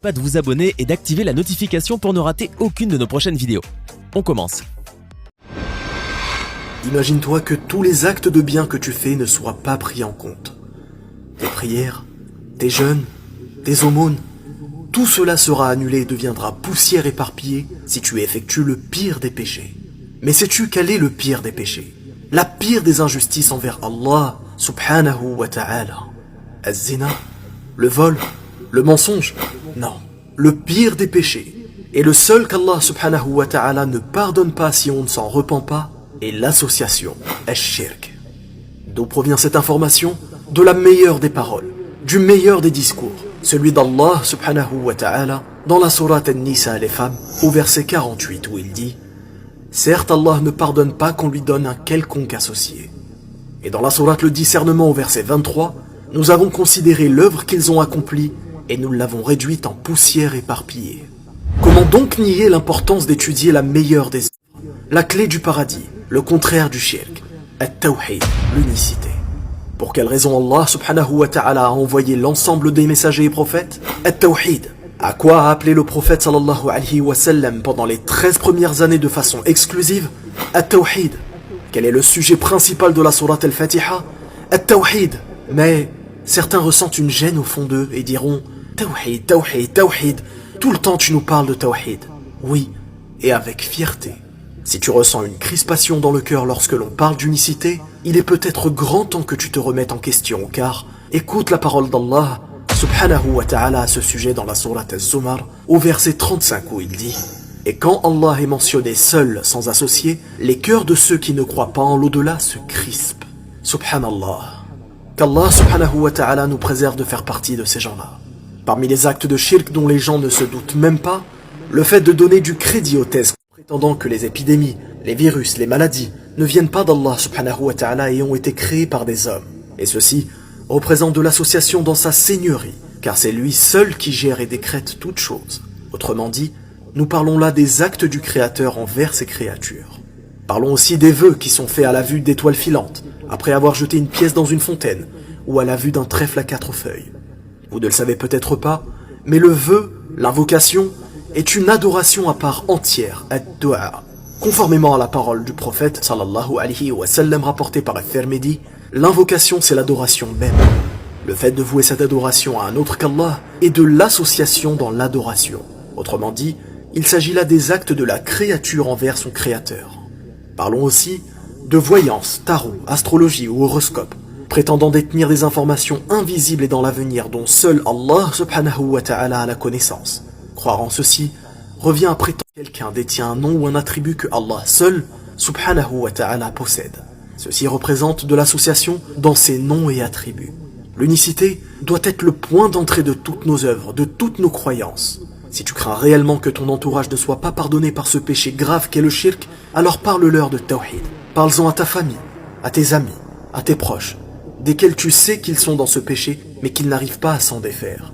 pas de vous abonner et d'activer la notification pour ne rater aucune de nos prochaines vidéos. On commence. Imagine-toi que tous les actes de bien que tu fais ne soient pas pris en compte. Tes prières, tes jeûnes, tes aumônes, tout cela sera annulé et deviendra poussière éparpillée si tu effectues le pire des péchés. Mais sais-tu quel est le pire des péchés? La pire des injustices envers Allah subhanahu wa ta'ala. Az-zina, le vol, le mensonge? Non, le pire des péchés, et le seul qu'Allah subhanahu wa ta'ala ne pardonne pas si on ne s'en repent pas, est l'association, ash-shirk. D'où provient cette information? De la meilleure des paroles, du meilleur des discours, celui d'Allah subhanahu wa ta'ala dans la sourate An-Nisa les femmes, au verset 48 où il dit: certes, Allah ne pardonne pas qu'on lui donne un quelconque associé. Et dans la sourate le discernement au verset 23, nous avons considéré l'œuvre qu'ils ont accomplie et nous l'avons réduite en poussière éparpillée. Comment donc nier l'importance d'étudier la meilleure des œuvres, la clé du paradis, le contraire du shirk, at-tawhid, l'unicité? Pour quelle raison Allah subhanahu wa ta'ala a envoyé l'ensemble des messagers et prophètes? At-tawhid. À quoi a appelé le prophète sallallahu alayhi wa sallam pendant les 13 premières années de façon exclusive? At-tawhid. Quel est le sujet principal de la sourate al-Fatiha? At-tawhid. Mais certains ressentent une gêne au fond d'eux et diront: tawhid, tawhid, tawhid. Tout le temps tu nous parles de tawhid. Oui, et avec fierté. Si tu ressens une crispation dans le cœur lorsque l'on parle d'unicité, il est peut-être grand temps que tu te remettes en question, car écoute la parole d'Allah subhanahu wa ta'ala à ce sujet dans la sourate Az-Zumar au verset 35 où il dit: et quand Allah est mentionné seul, sans associé, les cœurs de ceux qui ne croient pas en l'au-delà se crispent. Subhanallah. Qu'Allah subhanahu wa ta'ala nous préserve de faire partie de ces gens-là. Parmi les actes de shirk dont les gens ne se doutent même pas, le fait de donner du crédit aux thèses prétendant que les épidémies, les virus, les maladies ne viennent pas d'Allah subhanahu wa ta'ala et ont été créés par des hommes. Et ceci représente de l'association dans sa seigneurie, car c'est lui seul qui gère et décrète toutes choses. Autrement dit, nous parlons là des actes du Créateur envers ses créatures. Parlons aussi des vœux qui sont faits à la vue d'étoiles filantes, après avoir jeté une pièce dans une fontaine, ou à la vue d'un trèfle à 4 feuilles. Vous ne le savez peut-être pas, mais le vœu, l'invocation, est une adoration à part entière, ad-du'a. Conformément à la parole du prophète sallallahu alayhi wa sallam rapportée par At-Tirmidhi, l'invocation c'est l'adoration même. Le fait de vouer cette adoration à un autre qu'Allah est de l'association dans l'adoration. Autrement dit, il s'agit là des actes de la créature envers son créateur. Parlons aussi de voyance, tarot, astrologie ou horoscope, prétendant détenir des informations invisibles et dans l'avenir dont seul Allah subhanahu wa ta'ala a la connaissance. Croire en ceci revient à prétendre que quelqu'un détient un nom ou un attribut que Allah seul subhanahu wa ta'ala possède. Ceci représente de l'association dans ses noms et attributs. L'unicité doit être le point d'entrée de toutes nos œuvres, de toutes nos croyances. Si tu crains réellement que ton entourage ne soit pas pardonné par ce péché grave qu'est le shirk, alors parle-leur de tawhid. Parle-en à ta famille, à tes amis, à tes proches, desquels tu sais qu'ils sont dans ce péché, mais qu'ils n'arrivent pas à s'en défaire.